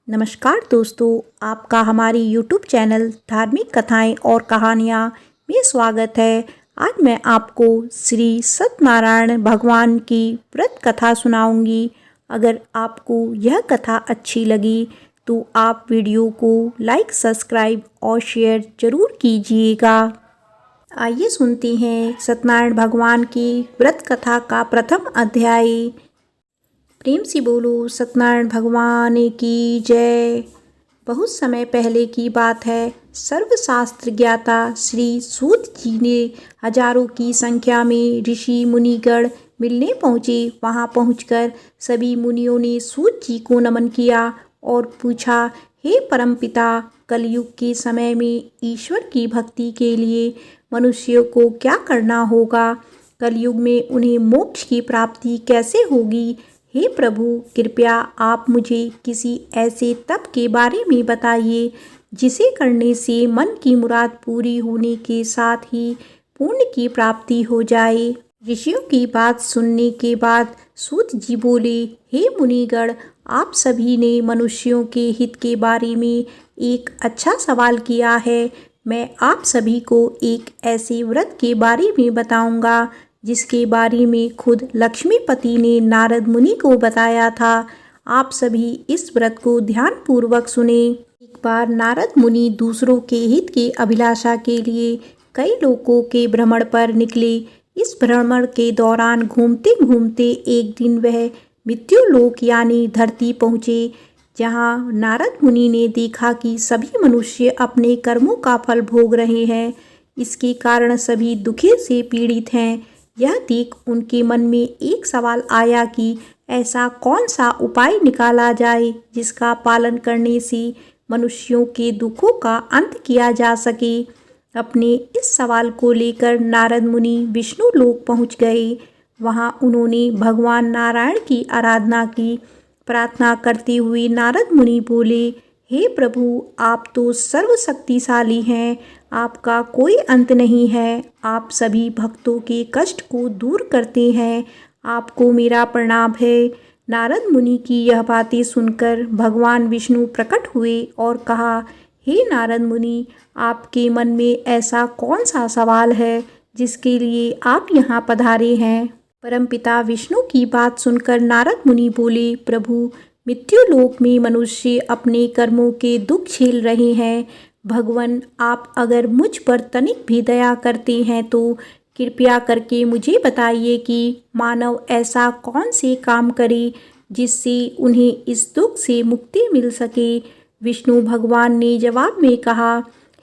नमस्कार दोस्तों, आपका हमारी यूट्यूब चैनल धार्मिक कथाएं और कहानियाँ में स्वागत है। आज मैं आपको श्री सत्यनारायण भगवान की व्रत कथा सुनाऊंगी। अगर आपको यह कथा अच्छी लगी तो आप वीडियो को लाइक, सब्सक्राइब और शेयर जरूर कीजिएगा। आइए सुनते हैं सत्यनारायण भगवान की व्रत कथा का प्रथम अध्याय। प्रेम से बोलो सत्यनारायण भगवान की जय। बहुत समय पहले की बात है। सर्वशास्त्र ज्ञाता श्री सूत जी ने हजारों की संख्या में ऋषि मुनिगण मिलने पहुँचे। वहाँ पहुंचकर सभी मुनियों ने सूत जी को नमन किया और पूछा, हे परमपिता, कलयुग के समय में ईश्वर की भक्ति के लिए मनुष्यों को क्या करना होगा? कलयुग में उन्हें मोक्ष की प्राप्ति कैसे होगी? हे प्रभु, कृपया आप मुझे किसी ऐसे तप के बारे में बताइए जिसे करने से मन की मुराद पूरी होने के साथ ही पुण्य की प्राप्ति हो जाए। ऋषियों की बात सुनने के बाद सूत जी बोले, हे मुनिगण, आप सभी ने मनुष्यों के हित के बारे में एक अच्छा सवाल किया है। मैं आप सभी को एक ऐसे व्रत के बारे में बताऊंगा जिसके बारे में खुद लक्ष्मीपति ने नारद मुनि को बताया था। आप सभी इस व्रत को ध्यानपूर्वक सुने। एक बार नारद मुनि दूसरों के हित के अभिलाषा के लिए कई लोकों के भ्रमण पर निकले। इस भ्रमण के दौरान घूमते घूमते एक दिन वह मृत्युलोक यानी धरती पहुँचे, जहाँ नारद मुनि ने देखा कि सभी मनुष्य अपने कर्मों का फल भोग रहे हैं। इसके कारण सभी दुखी से पीड़ित हैं। यह देख उनके मन में एक सवाल आया कि ऐसा कौन सा उपाय निकाला जाए जिसका पालन करने से मनुष्यों के दुखों का अंत किया जा सके। अपने इस सवाल को लेकर नारद मुनि विष्णु लोक पहुँच गए। वहाँ उन्होंने भगवान नारायण की आराधना की। प्रार्थना करते हुए नारद मुनि बोले, हे प्रभु, आप तो सर्वशक्तिशाली हैं, आपका कोई अंत नहीं है। आप सभी भक्तों के कष्ट को दूर करते हैं। आपको मेरा प्रणाम है। नारद मुनि की यह बातें सुनकर भगवान विष्णु प्रकट हुए और कहा, हे नारद मुनि, आपके मन में ऐसा कौन सा सवाल है जिसके लिए आप यहाँ पधारे हैं? परमपिता विष्णु की बात सुनकर नारद मुनि बोले, प्रभु, मृत्युलोक में मनुष्य अपने कर्मों के दुख झेल रहे हैं। भगवान, आप अगर मुझ पर तनिक भी दया करते हैं तो कृपया करके मुझे बताइए कि मानव ऐसा कौन से काम करे जिससे उन्हें इस दुख से मुक्ति मिल सके। विष्णु भगवान ने जवाब में कहा,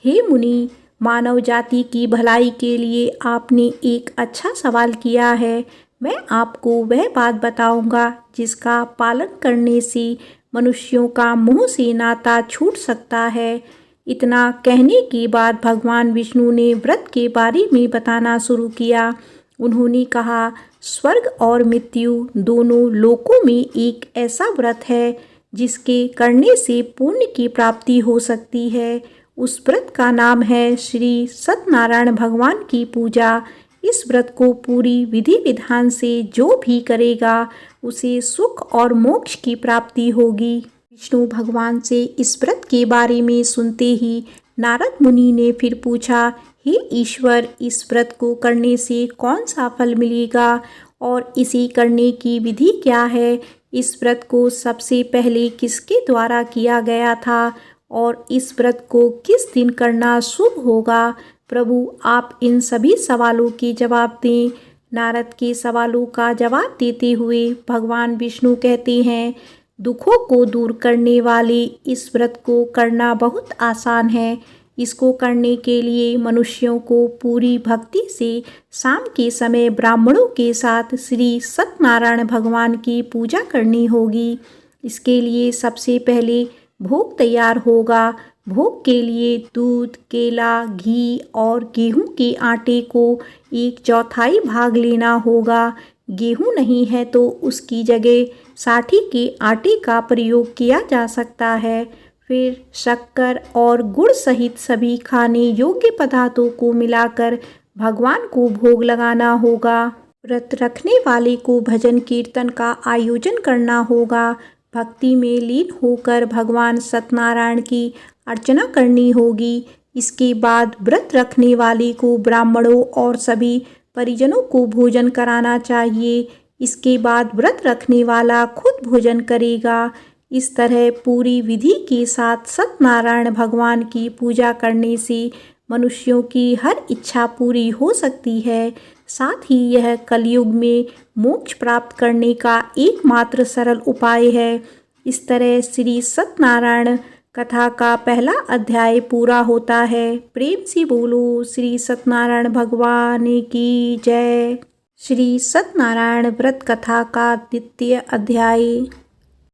हे मुनि, मानव जाति की भलाई के लिए आपने एक अच्छा सवाल किया है। मैं आपको वह बात बताऊंगा जिसका पालन करने से मनुष्यों का मोह से नाता छूट सकता है। इतना कहने के बाद भगवान विष्णु ने व्रत के बारे में बताना शुरू किया। उन्होंने कहा, स्वर्ग और मृत्यु दोनों लोकों में एक ऐसा व्रत है जिसके करने से पुण्य की प्राप्ति हो सकती है। उस व्रत का नाम है श्री सत्यनारायण भगवान की पूजा। इस व्रत को पूरी विधि विधान से जो भी करेगा उसे सुख और मोक्ष की प्राप्ति होगी। विष्णु भगवान से इस व्रत के बारे में सुनते ही नारद मुनि ने फिर पूछा, हे ईश्वर, इस व्रत को करने से कौन सा फल मिलेगा और इसे करने की विधि क्या है? इस व्रत को सबसे पहले किसके द्वारा किया गया था और इस व्रत को किस दिन करना शुभ होगा? प्रभु, आप इन सभी सवालों के जवाब दें। नारद के सवालों का जवाब देते हुए भगवान विष्णु कहते हैं, दुखों को दूर करने वाले इस व्रत को करना बहुत आसान है। इसको करने के लिए मनुष्यों को पूरी भक्ति से शाम के समय ब्राह्मणों के साथ श्री सत्यनारायण भगवान की पूजा करनी होगी। इसके लिए सबसे पहले भोग तैयार होगा। भोग के लिए दूध, केला, घी और गेहूं के आटे को 1/4 भाग लेना होगा। गेहूं नहीं है तो उसकी जगह साठी के आटे का प्रयोग किया जा सकता है। फिर शक्कर और गुड़ सहित सभी खाने योग्य पदार्थों को मिलाकर भगवान को भोग लगाना होगा। व्रत रखने वाले को भजन कीर्तन का आयोजन करना होगा। भक्ति में लीन होकर भगवान सत्यनारायण की अर्चना करनी होगी। इसके बाद व्रत रखने वाले को ब्राह्मणों और सभी परिजनों को भोजन कराना चाहिए। इसके बाद व्रत रखने वाला खुद भोजन करेगा। इस तरह पूरी विधि के साथ सत्यनारायण भगवान की पूजा करने से मनुष्यों की हर इच्छा पूरी हो सकती है। साथ ही यह कलयुग में मोक्ष प्राप्त करने का एकमात्र सरल उपाय है। इस तरह श्री सत्यनारायण कथा का पहला अध्याय पूरा होता है। प्रेम से बोलो श्री सत्यनारायण भगवान की जय। श्री सत्यनारायण व्रत कथा का द्वितीय अध्याय।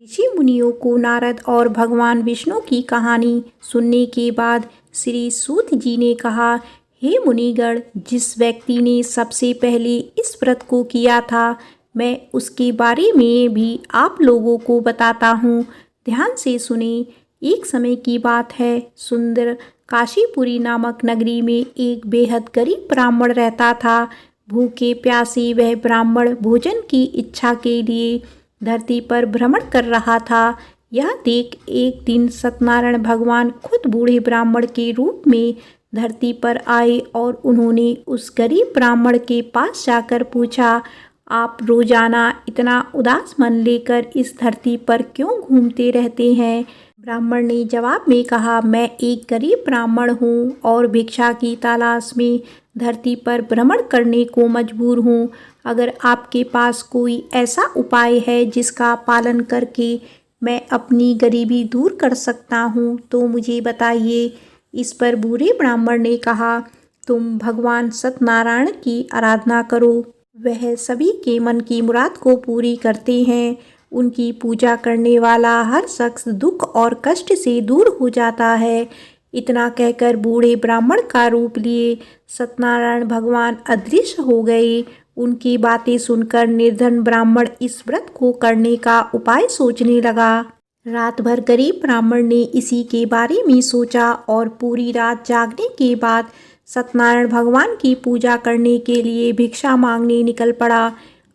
ऋषि मुनियों को नारद और भगवान विष्णु की कहानी सुनने के बाद श्री सूत जी ने कहा, हे मुनिगण, जिस व्यक्ति ने सबसे पहले इस व्रत को किया था, मैं उसके बारे में भी आप लोगों को बताता हूँ। ध्यान से सुने। एक समय की बात है, सुंदर काशीपुरी नामक नगरी में एक बेहद गरीब ब्राह्मण रहता था। भूखे प्यासे वह ब्राह्मण भोजन की इच्छा के लिए धरती पर भ्रमण कर रहा था। यह देख एक दिन सत्यनारायण भगवान खुद बूढ़े ब्राह्मण के रूप में धरती पर आए और उन्होंने उस गरीब ब्राह्मण के पास जाकर पूछा, आप रोजाना इतना उदास मन लेकर इस धरती पर क्यों घूमते रहते हैं? ब्राह्मण ने जवाब में कहा, मैं एक गरीब ब्राह्मण हूँ और भिक्षा की तलाश में धरती पर भ्रमण करने को मजबूर हूँ। अगर आपके पास कोई ऐसा उपाय है जिसका पालन करके मैं अपनी गरीबी दूर कर सकता हूँ तो मुझे बताइए। इस पर बूढ़े ब्राह्मण ने कहा, तुम भगवान सत्यनारायण की आराधना करो। वह सभी के मन की मुराद को पूरी करते हैं। उनकी पूजा करने वाला हर शख्स दुख और कष्ट से दूर हो जाता है। इतना कहकर बूढ़े ब्राह्मण का रूप लिए सत्यनारायण भगवान अदृश्य हो गए। उनकी बातें सुनकर निर्धन ब्राह्मण इस व्रत को करने का उपाय सोचने लगा। रात भर गरीब ब्राह्मण ने इसी के बारे में सोचा और पूरी रात जागने के बाद सत्यनारायण भगवान की पूजा करने के लिए भिक्षा मांगने निकल पड़ा।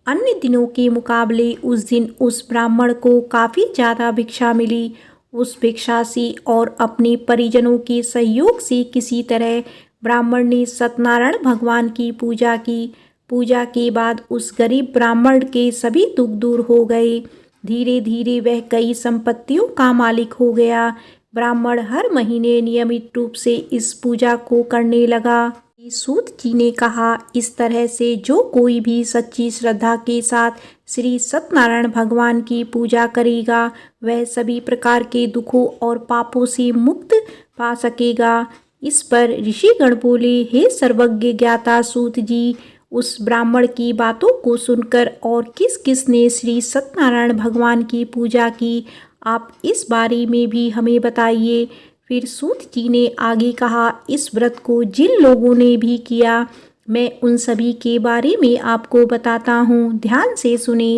अन्य दिनों के मुकाबले उस दिन उस ब्राह्मण को काफ़ी ज़्यादा भिक्षा मिली। उस भिक्षा से और अपने परिजनों के सहयोग से किसी तरह ब्राह्मण ने सत्यनारायण भगवान की पूजा की। पूजा के बाद उस गरीब ब्राह्मण के सभी दुख दूर हो गए। धीरे धीरे वह कई संपत्तियों का मालिक हो गया। ब्राह्मण हर महीने नियमित रूप से इस पूजा को करने लगा। सूत जी ने कहा, इस तरह से जो कोई भी सच्ची श्रद्धा के साथ श्री सत्यनारायण भगवान की पूजा करेगा वह सभी प्रकार के दुखों और पापों से मुक्त पा सकेगा। इस पर ऋषिगण बोले, हे सर्वज्ञ ज्ञाता सूत जी, उस ब्राह्मण की बातों को सुनकर और किस किस ने श्री सत्यनारायण भगवान की पूजा की, आप इस बारे में भी हमें बताइए। फिर सूत जी ने आगे कहा, इस व्रत को जिन लोगों ने भी किया मैं उन सभी के बारे में आपको बताता हूँ। ध्यान से सुने।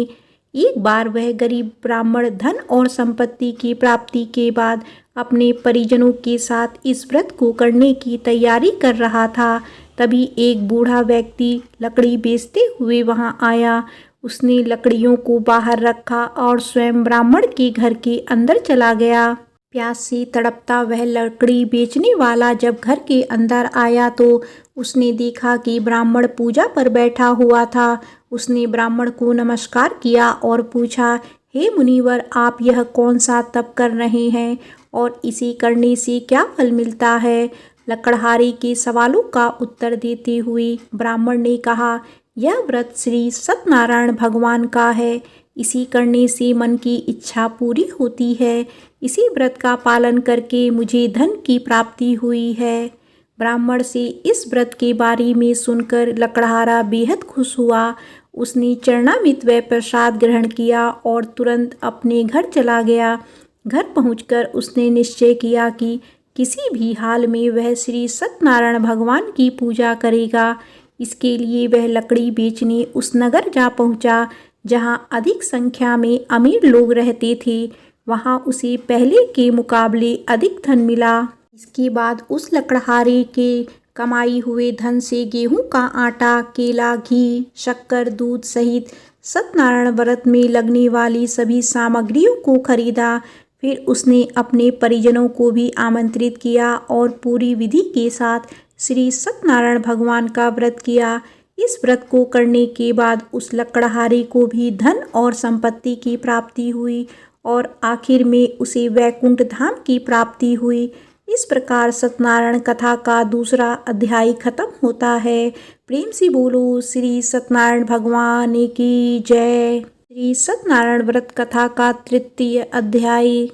एक बार वह गरीब ब्राह्मण धन और संपत्ति की प्राप्ति के बाद अपने परिजनों के साथ इस व्रत को करने की तैयारी कर रहा था। तभी एक बूढ़ा व्यक्ति लकड़ी बेचते हुए वहाँ आया। उसने लकड़ियों को बाहर रखा और स्वयं ब्राह्मण के घर के अंदर चला गया। प्यास से तड़पता वह लकड़ी बेचने वाला जब घर के अंदर आया तो उसने देखा कि ब्राह्मण पूजा पर बैठा हुआ था। उसने ब्राह्मण को नमस्कार किया और पूछा, हे मुनिवर, आप यह कौन सा तप कर रहे हैं और इसे करने से क्या फल मिलता है? लकड़हारे के सवालों का उत्तर देते हुए ब्राह्मण ने कहा, यह व्रत श्री सत्यनारायण भगवान का है। इसी करने से मन की इच्छा पूरी होती है। इसी व्रत का पालन करके मुझे धन की प्राप्ति हुई है। ब्राह्मण से इस व्रत के बारे में सुनकर लकड़हारा बेहद खुश हुआ। उसने चरणामृत व प्रसाद ग्रहण किया और तुरंत अपने घर चला गया। घर पहुंचकर उसने निश्चय किया कि किसी भी हाल में वह श्री सत्यनारायण भगवान की पूजा करेगा। इसके लिए वह लकड़ी बेचने उस नगर जा पहुंचा जहां अधिक संख्या में अमीर लोग रहते थे। वहां उसे पहले के मुकाबले अधिक धन मिला। इसके बाद उस लकड़हारे के कमाई हुए धन से गेहूं का आटा, केला, घी, शक्कर, दूध सहित सत्यनारायण व्रत में लगने वाली सभी सामग्रियों को खरीदा। फिर उसने अपने परिजनों को भी आमंत्रित किया और पूरी विधि के साथ श्री सत्यनारायण भगवान का व्रत किया। इस व्रत को करने के बाद उस लकड़हारे को भी धन और संपत्ति की प्राप्ति हुई और आखिर में उसे वैकुंठ धाम की प्राप्ति हुई। इस प्रकार सत्यनारायण कथा का दूसरा अध्याय खत्म होता है। प्रेम से बोलो श्री सत्यनारायण भगवान की जय। श्री सत्यनारायण व्रत कथा का तृतीय अध्याय।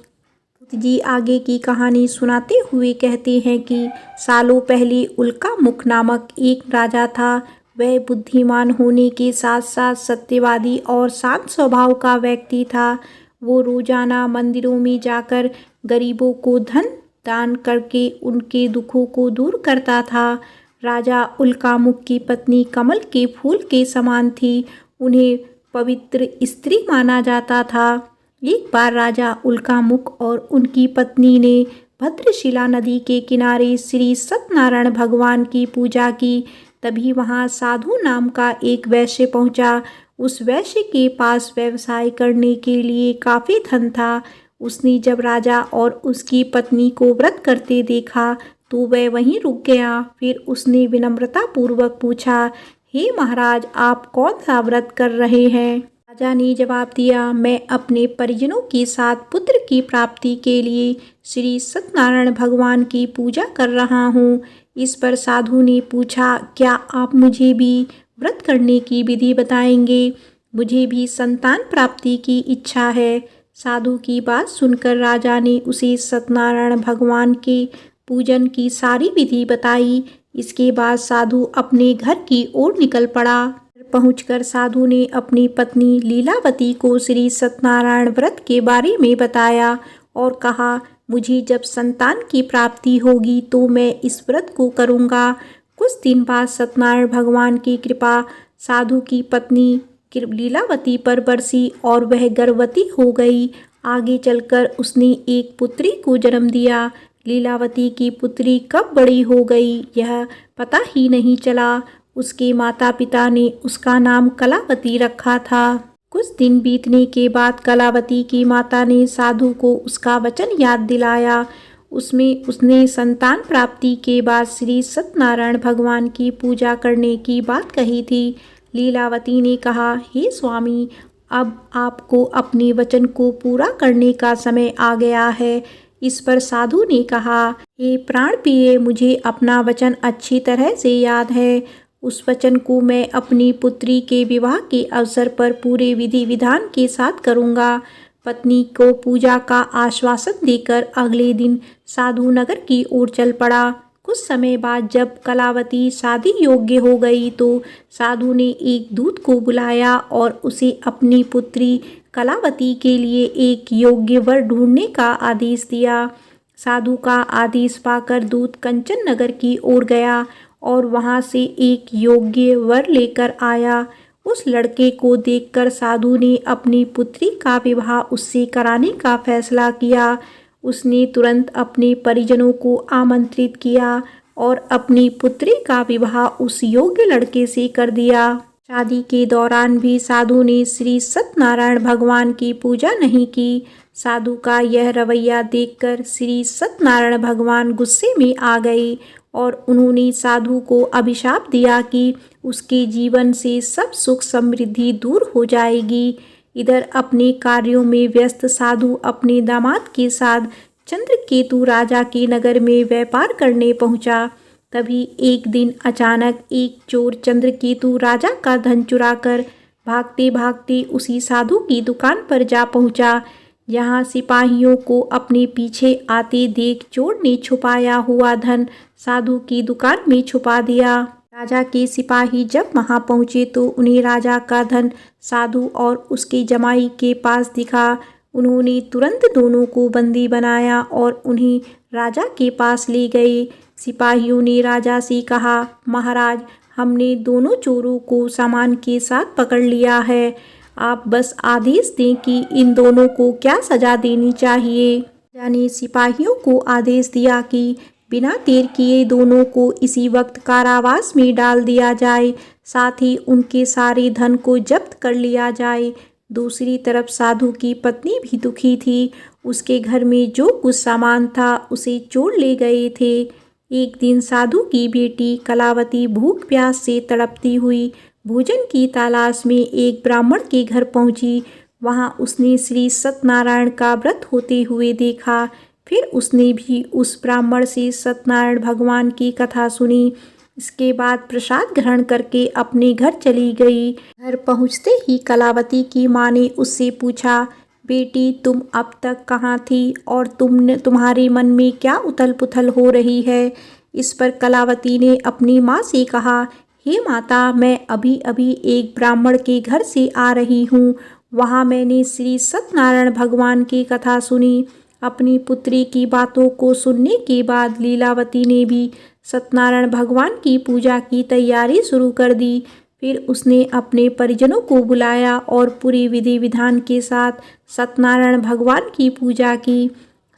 जी आगे की कहानी सुनाते हुए कहते हैं कि सालों पहले उल्कामुख नामक एक राजा था। वह बुद्धिमान होने के साथ साथ सत्यवादी और शांत स्वभाव का व्यक्ति था। वो रोजाना मंदिरों में जाकर गरीबों को धन दान करके उनके दुखों को दूर करता था। राजा उल्कामुख की पत्नी कमल के फूल के समान थी। उन्हें पवित्र स्त्री माना जाता था। एक बार राजा उल्कामुख और उनकी पत्नी ने भद्रशिला नदी के किनारे श्री सत्यनारायण भगवान की पूजा की। तभी वहां साधु नाम का एक वैश्य पहुंचा। उस वैश्य के पास व्यवसाय करने के लिए काफी धन था। उसने जब राजा और उसकी पत्नी को व्रत करते देखा तो वह वहीं रुक गया। फिर उसने विनम्रता पूर्वक पूछा, हे महाराज, आप कौन सा व्रत कर रहे हैं? राजा ने जवाब दिया, मैं अपने परिजनों के साथ पुत्र की प्राप्ति के लिए श्री सत्यनारायण भगवान की पूजा कर रहा हूँ। इस पर साधु ने पूछा, क्या आप मुझे भी व्रत करने की विधि बताएंगे? मुझे भी संतान प्राप्ति की इच्छा है। साधु की बात सुनकर राजा ने उसे सत्यनारायण भगवान के पूजन की सारी विधि बताई। इसके बाद साधु अपने घर की ओर निकल पड़ा। पहुंचकर साधु ने अपनी पत्नी लीलावती को श्री सत्यनारायण व्रत के बारे में बताया और कहा, मुझे जब संतान की प्राप्ति होगी तो मैं इस व्रत को करूंगा। कुछ दिन बाद सत्यनारायण भगवान की कृपा साधु की पत्नी लीलावती पर बरसी और वह गर्भवती हो गई। आगे चलकर उसने एक पुत्री को जन्म दिया। लीलावती की पुत्री कब बड़ी हो गई यह पता ही नहीं चला। उसके माता पिता ने उसका नाम कलावती रखा था। कुछ दिन बीतने के बाद कलावती की माता ने साधु को उसका वचन याद दिलाया। उसमें उसने संतान प्राप्ति के बाद श्री सत्यनारायण भगवान की पूजा करने की बात कही थी। लीलावती ने कहा, हे स्वामी, अब आपको अपने वचन को पूरा करने का समय आ गया है। इस पर साधु ने कहा, हे प्राण प्रिय, मुझे अपना वचन अच्छी तरह से याद है। उस वचन को मैं अपनी पुत्री के विवाह के अवसर पर पूरे विधि विधान के साथ करूंगा। पत्नी को पूजा का आश्वासन देकर अगले दिन साधु नगर की ओर चल पड़ा। कुछ समय बाद जब कलावती शादी योग्य हो गई तो साधु ने एक दूत को बुलाया और उसे अपनी पुत्री कलावती के लिए एक योग्य वर ढूंढने का आदेश दिया। साधु का आदेश पाकर दूत कंचन नगर की ओर गया और वहां से एक योग्य वर लेकर आया। उस लड़के को देखकर साधु ने अपनी पुत्री का विवाह उससे कराने का फैसला किया। उसने तुरंत अपने परिजनों को आमंत्रित किया और अपनी पुत्री का विवाह उस योग्य लड़के से कर दिया। शादी के दौरान भी साधु ने श्री सत्यनारायण भगवान की पूजा नहीं की। साधु का यह रवैया देखकर श्री सत्यनारायण भगवान गुस्से में आ गए और उन्होंने साधु को अभिशाप दिया कि उसके जीवन से सब सुख समृद्धि दूर हो जाएगी। इधर अपने कार्यों में व्यस्त साधु अपने दामाद के साथ चंद्रकेतु राजा के नगर में व्यापार करने पहुंचा। तभी एक दिन अचानक एक चोर चंद्रकेतु राजा का धन चुराकर भागते भागते उसी साधु की दुकान पर जा पहुंचा। यहाँ सिपाहियों को अपने पीछे आते देख चोर ने छुपाया हुआ धन साधु की दुकान में छुपा दिया। राजा के सिपाही जब वहां पहुंचे तो उन्हें राजा का धन साधु और उसके जमाई के पास दिखा। उन्होंने तुरंत दोनों को बंदी बनाया और उन्हें राजा के पास ले गए। सिपाहियों ने राजा से कहा, महाराज, हमने दोनों चोरों को सामान के साथ पकड़ लिया है। आप बस आदेश दें कि इन दोनों को क्या सजा देनी चाहिए। राजा ने सिपाहियों को आदेश दिया कि बिना देर किए दोनों को इसी वक्त कारावास में डाल दिया जाए, साथ ही उनके सारे धन को जब्त कर लिया जाए। दूसरी तरफ साधु की पत्नी भी दुखी थी। उसके घर में जो कुछ सामान था उसे चोर ले गए थे। एक दिन साधु की बेटी कलावती भूख प्यास से तड़पती हुई भोजन की तलाश में एक ब्राह्मण के घर पहुंची। वहां उसने श्री सत्यनारायण का व्रत होते हुए देखा। फिर उसने भी उस ब्राह्मण से सत्यनारायण भगवान की कथा सुनी। इसके बाद प्रसाद ग्रहण करके अपने घर चली गई। घर पहुंचते ही कलावती की माँ ने उससे पूछा, बेटी तुम अब तक कहाँ थी और तुम्हारे मन में क्या उथल पुथल हो रही है। इस पर कलावती ने अपनी माँ से कहा, हे माता, मैं अभी अभी एक ब्राह्मण के घर से आ रही हूँ। वहाँ मैंने श्री सत्यनारायण भगवान की कथा सुनी। अपनी पुत्री की बातों को सुनने के बाद लीलावती ने भी सत्यनारायण भगवान की पूजा की तैयारी शुरू कर दी। फिर उसने अपने परिजनों को बुलाया और पूरी विधि विधान के साथ सत्यनारायण भगवान की पूजा की।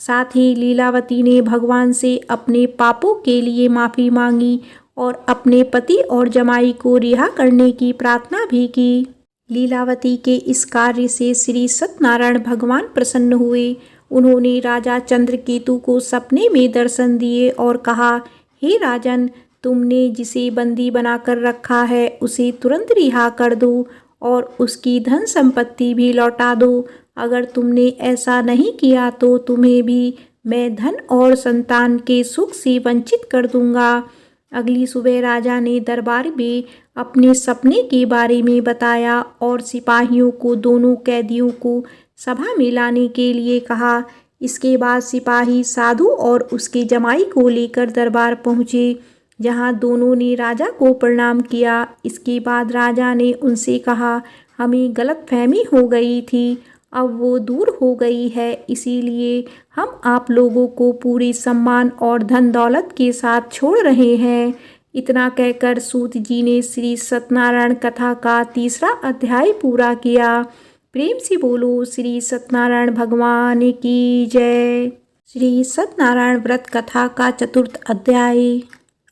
साथ ही लीलावती ने भगवान से अपने पापों के लिए माफ़ी मांगी और अपने पति और जमाई को रिहा करने की प्रार्थना भी की। लीलावती के इस कार्य से श्री सत्यनारायण भगवान प्रसन्न हुए। उन्होंने राजा चंद्रकेतु को सपने में दर्शन दिए और कहा, हे राजन, तुमने जिसे बंदी बनाकर रखा है उसे तुरंत रिहा कर दो और उसकी धन संपत्ति भी लौटा दो। अगर तुमने ऐसा नहीं किया तो तुम्हें भी मैं धन और संतान के सुख से वंचित कर दूंगा। अगली सुबह राजा ने दरबार में अपने सपने के बारे में बताया और सिपाहियों को दोनों कैदियों को सभा में लाने के लिए कहा। इसके बाद सिपाही साधु और उसके जमाई को लेकर दरबार पहुँचे, जहाँ दोनों ने राजा को प्रणाम किया। इसके बाद राजा ने उनसे कहा, हमें गलतफहमी हो गई थी, अब वो दूर हो गई है, इसीलिए हम आप लोगों को पूरे सम्मान और धन दौलत के साथ छोड़ रहे हैं। इतना कहकर सूत जी ने श्री सत्यनारायण कथा का 3रा अध्याय पूरा किया। प्रेम से बोलो श्री सत्यनारायण भगवान की जय। श्री सत्यनारायण व्रत कथा का 4th अध्याय।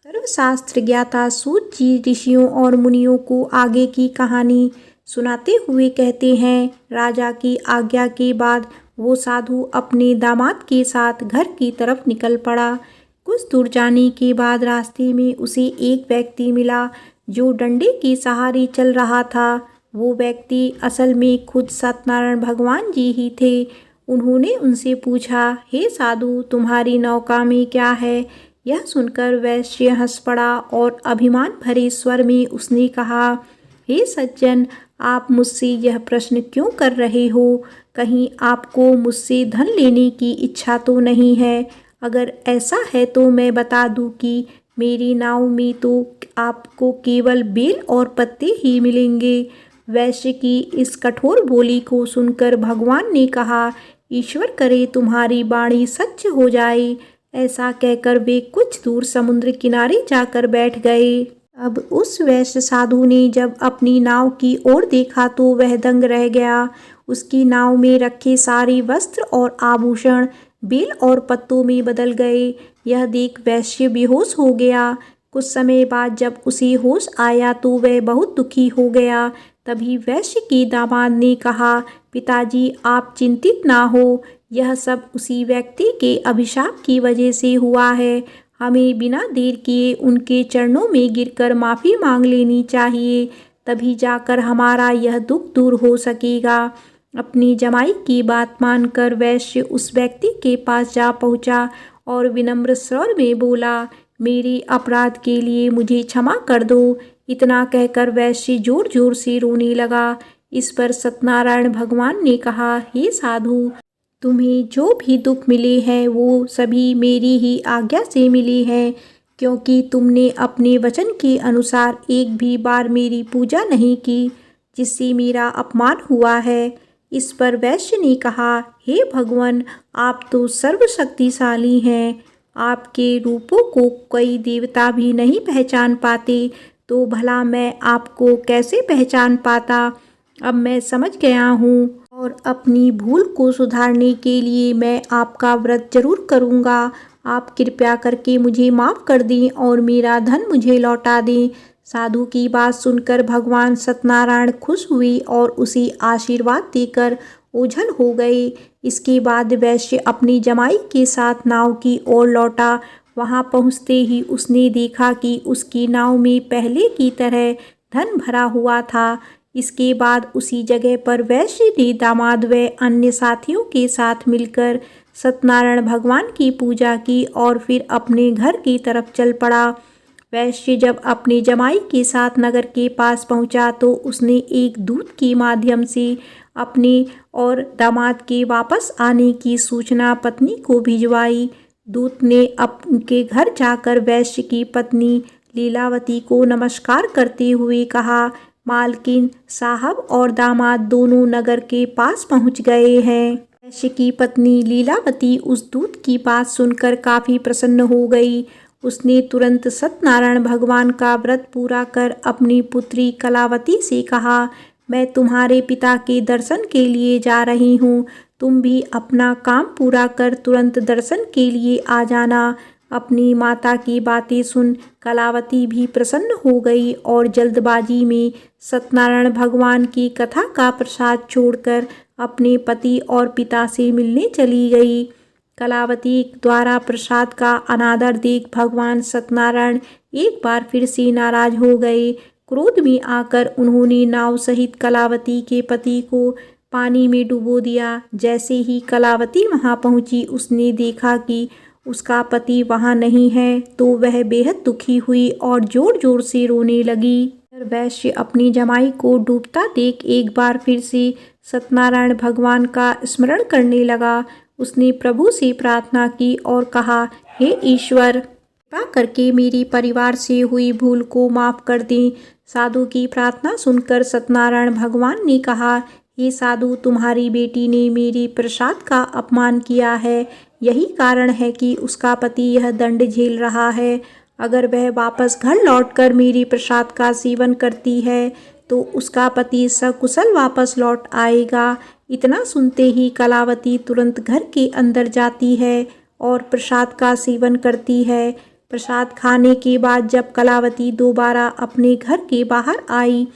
सर्वशास्त्र ज्ञाता सूत जी ऋषियों और मुनियों को आगे की कहानी सुनाते हुए कहते हैं, राजा की आज्ञा के बाद वो साधु अपने दामाद के साथ घर की तरफ निकल पड़ा। कुछ दूर जाने के बाद रास्ते में उसे एक व्यक्ति मिला जो डंडे के सहारे चल रहा था। वो व्यक्ति असल में खुद सत्यनारायण भगवान जी ही थे। उन्होंने उनसे पूछा, हे साधु, तुम्हारी नौका में क्या है। यह सुनकर वैश्य हंस पड़ा और अभिमान भरे स्वर में उसने कहा, हे सज्जन, आप मुझसे यह प्रश्न क्यों कर रहे हो। कहीं आपको मुझसे धन लेने की इच्छा तो नहीं है। अगर ऐसा है तो मैं बता दूं कि मेरी नाव में तो आपको केवल बेल और पत्ते ही मिलेंगे। वैश्य की इस कठोर बोली को सुनकर भगवान ने कहा, ईश्वर करे तुम्हारी वाणी सच हो जाए। ऐसा कहकर वे कुछ दूर समुद्र किनारे जाकर बैठ गए। अब उस वैश्य साधु ने जब अपनी नाव की ओर देखा तो वह दंग रह गया। उसकी नाव में रखे सारे वस्त्र और आभूषण बेल और पत्तों में बदल गए। यह देख वैश्य बेहोश हो गया। कुछ समय बाद जब उसे होश आया तो वह बहुत दुखी हो गया। तभी वैश्य के दामाद ने कहा, पिताजी, आप चिंतित ना हो, यह सब उसी व्यक्ति के अभिशाप की वजह से हुआ है। हमें बिना देर किए उनके चरणों में गिरकर माफ़ी मांग लेनी चाहिए, तभी जाकर हमारा यह दुख दूर हो सकेगा। अपनी जमाई की बात मानकर वैश्य उस व्यक्ति के पास जा पहुंचा और विनम्र स्वर में बोला, मेरे अपराध के लिए मुझे क्षमा कर दो। इतना कहकर वैश्य जोर जोर से रोने लगा। इस पर सत्यनारायण भगवान ने कहा, हे साधु, तुम्हें जो भी दुख मिले हैं वो सभी मेरी ही आज्ञा से मिले हैं, क्योंकि तुमने अपने वचन के अनुसार एक भी बार मेरी पूजा नहीं की, जिससे मेरा अपमान हुआ है। इस पर वैश्य ने कहा, हे भगवान, आप तो सर्वशक्तिशाली हैं। आपके रूपों को कोई देवता भी नहीं पहचान पाते, तो भला मैं आपको कैसे पहचान पाता। अब मैं समझ गया हूँ और अपनी भूल को सुधारने के लिए मैं आपका व्रत जरूर करूँगा। आप कृपया करके मुझे माफ़ कर दें और मेरा धन मुझे लौटा दें। साधु की बात सुनकर भगवान सत्यनारायण खुश हुए और उसे आशीर्वाद देकर ओझल हो गए। इसके बाद वैश्य अपनी जमाई के साथ नाव की ओर लौटा। वहां पहुंचते ही उसने देखा कि उसकी नाव में पहले की तरह धन भरा हुआ था। इसके बाद उसी जगह पर वैश्य ने दामाद व अन्य साथियों के साथ मिलकर सत्यनारायण भगवान की पूजा की और फिर अपने घर की तरफ चल पड़ा। वैश्य जब अपनी जमाई के साथ नगर के पास पहुंचा तो उसने एक दूत के माध्यम से अपने और दामाद के वापस आने की सूचना पत्नी को भिजवाई। दूत ने उनके घर जाकर वैश्य की पत्नी लीलावती को नमस्कार करते हुए कहा, मालकिन साहब और दामाद दोनों नगर के पास पहुंच गए हैं। वैश्य की पत्नी लीलावती उस दूत की बात सुनकर काफ़ी प्रसन्न हो गई। उसने तुरंत सत्यनारायण भगवान का व्रत पूरा कर अपनी पुत्री कलावती से कहा, मैं तुम्हारे पिता के दर्शन के लिए जा रही हूँ। तुम भी अपना काम पूरा कर तुरंत दर्शन के लिए आ जाना। अपनी माता की बातें सुन कलावती भी प्रसन्न हो गई और जल्दबाजी में सत्यनारायण भगवान की कथा का प्रसाद छोड़कर अपने पति और पिता से मिलने चली गई। कलावती द्वारा प्रसाद का अनादर देख भगवान सत्यनारायण एक बार फिर से नाराज हो गए। क्रोध में आकर उन्होंने नाव सहित कलावती के पति को पानी में डुबो दिया। जैसे ही कलावती वहां पहुंची उसने देखा कि उसका पति वहां नहीं है तो वह बेहद दुखी हुई और जोर जोर से रोने लगी। वैश्य अपनी जमाई को डूबता देख एक बार फिर से सत्यनारायण भगवान का स्मरण करने लगा। उसने प्रभु से प्रार्थना की और कहा, हे ईश्वर, कृपा करके मेरी परिवार से हुई भूल को माफ़ कर दें। साधु की प्रार्थना सुनकर सत्यनारायण भगवान ने कहा, हे साधु, तुम्हारी बेटी ने मेरी प्रसाद का अपमान किया है। यही कारण है कि उसका पति यह दंड झेल रहा है। अगर वह वापस घर लौटकर मेरी प्रसाद का सेवन करती है तो उसका पति सकुशल वापस लौट आएगा। इतना सुनते ही कलावती तुरंत घर के अंदर जाती है और प्रसाद का सेवन करती है। प्रसाद खाने के बाद जब कलावती दोबारा अपने घर के बाहर आई,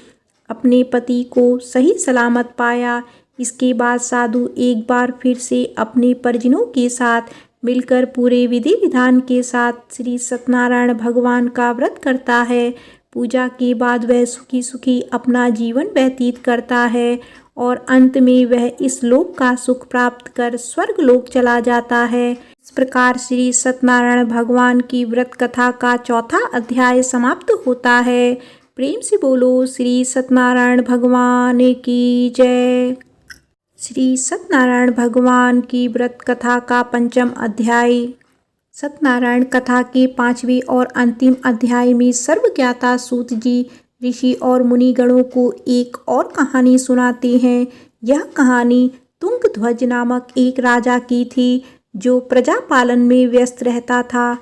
अपने पति को सही सलामत पाया। इसके बाद साधु एक बार फिर से अपने परिजनों के साथ मिलकर पूरे विधि विधान के साथ श्री सत्यनारायण भगवान का व्रत करता है। पूजा के बाद वह सुखी सुखी अपना जीवन व्यतीत करता है और अंत में वह इस लोक का सुख प्राप्त कर स्वर्ग लोक चला जाता है। इस प्रकार श्री सत्यनारायण भगवान की व्रत कथा का चौथा अध्याय समाप्त होता है। प्रेम से बोलो श्री सत्यनारायण भगवान की जय। श्री सत्यनारायण भगवान की व्रत कथा का पंचम अध्याय। सत्यनारायण कथा के पांचवें और अंतिम अध्याय में सर्वज्ञाता सूत जी ऋषि और मुनिगणों को एक और कहानी सुनाते हैं। यह कहानी तुंगध्वज नामक एक राजा की थी जो प्रजा पालन में व्यस्त रहता था।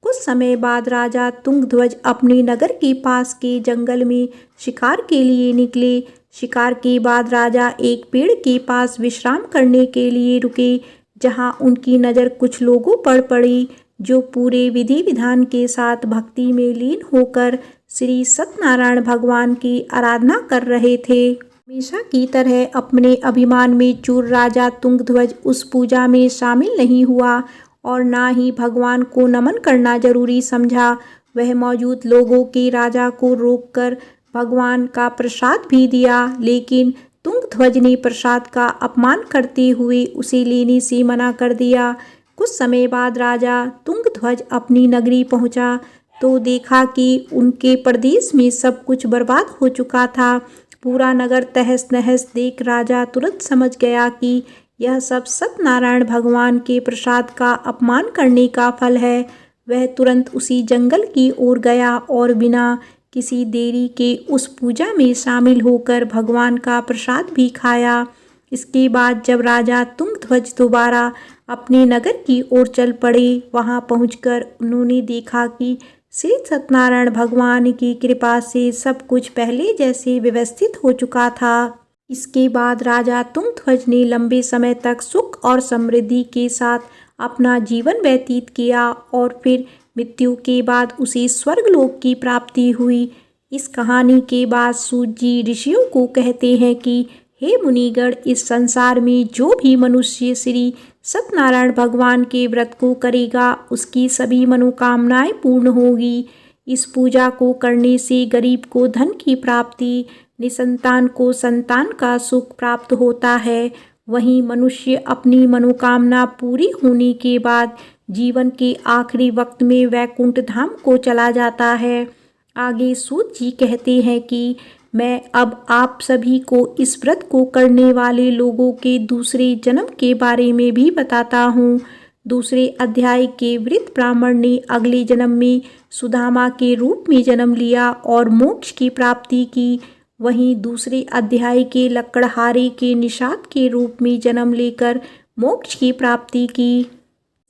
कुछ समय बाद राजा तुंगध्वज अपने नगर के पास के जंगल में शिकार के लिए निकले। शिकार के बाद राजा एक पेड़ के पास विश्राम करने के लिए रुके, जहां उनकी नज़र कुछ लोगों पर पड़ी जो पूरे विधि विधान के साथ भक्ति में लीन होकर श्री सत्यनारायण भगवान की आराधना कर रहे थे। हमेशा की तरह अपने अभिमान में चूर राजा तुंगध्वज उस पूजा में शामिल नहीं हुआ और ना ही भगवान को नमन करना जरूरी समझा। वह मौजूद लोगों के राजा को रोककर भगवान का प्रसाद भी दिया, लेकिन तुंगध्वज ने प्रसाद का अपमान करते हुए उसे लेने से मना कर दिया। कुछ समय बाद राजा तुंगध्वज अपनी नगरी पहुंचा तो देखा कि उनके प्रदेश में सब कुछ बर्बाद हो चुका था। पूरा नगर तहस नहस देख राजा तुरंत समझ गया कि यह सब सत्यनारायण भगवान के प्रसाद का अपमान करने का फल है। वह तुरंत उसी जंगल की ओर गया और बिना किसी देरी के उस पूजा में शामिल होकर भगवान का प्रसाद भी खाया। इसके बाद जब राजा तुंगध्वज दोबारा अपने नगर की ओर चल पड़े, वहां पहुंचकर उन्होंने देखा कि श्री सत्यनारायण भगवान की कृपा से सब कुछ पहले जैसे व्यवस्थित हो चुका था। इसके बाद राजा तुंगध्वज ने लंबे समय तक सुख और समृद्धि के साथ अपना जीवन व्यतीत किया और फिर मृत्यु के बाद उसे स्वर्गलोक की प्राप्ति हुई। इस कहानी के बाद सूत जी ऋषियों को कहते हैं कि हे मुनिगण, इस संसार में जो भी मनुष्य श्री सत्यनारायण भगवान के व्रत को करेगा उसकी सभी मनोकामनाएं पूर्ण होगी। इस पूजा को करने से गरीब को धन की प्राप्ति, निसंतान को संतान का सुख प्राप्त होता है। वहीं मनुष्य अपनी मनोकामना पूरी होने के बाद जीवन के आखिरी वक्त में वैकुंठ धाम को चला जाता है। आगे सूत जी कहते हैं कि मैं अब आप सभी को इस व्रत को करने वाले लोगों के दूसरे जन्म के बारे में भी बताता हूँ। दूसरे अध्याय के वृद्ध ब्राह्मण ने अगले जन्म में सुदामा के रूप में जन्म लिया और मोक्ष की प्राप्ति की। वहीं दूसरे अध्याय के लकड़हारे के निषाद के रूप में जन्म लेकर मोक्ष की प्राप्ति की।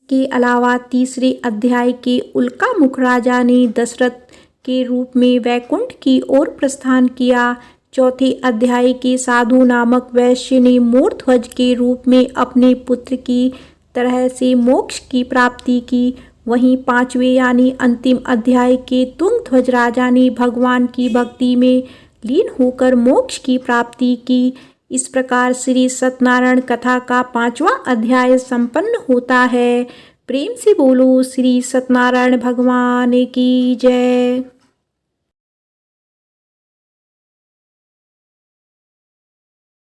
के अलावा तीसरे अध्याय के उल्कामुख राजा ने दशरथ के रूप में वैकुंठ की ओर प्रस्थान किया। चौथे अध्याय के साधु नामक वैश्य ने मोरध्वज के रूप में अपने पुत्र की तरह से मोक्ष की प्राप्ति की। वहीं पांचवें यानी अंतिम अध्याय के तुंगध्वज राजा ने भगवान की भक्ति में लीन होकर मोक्ष की प्राप्ति की। इस प्रकार श्री सत्यनारायण कथा का 5वां अध्याय संपन्न होता है। प्रेम से बोलो श्री सत्यनारायण भगवान की जय।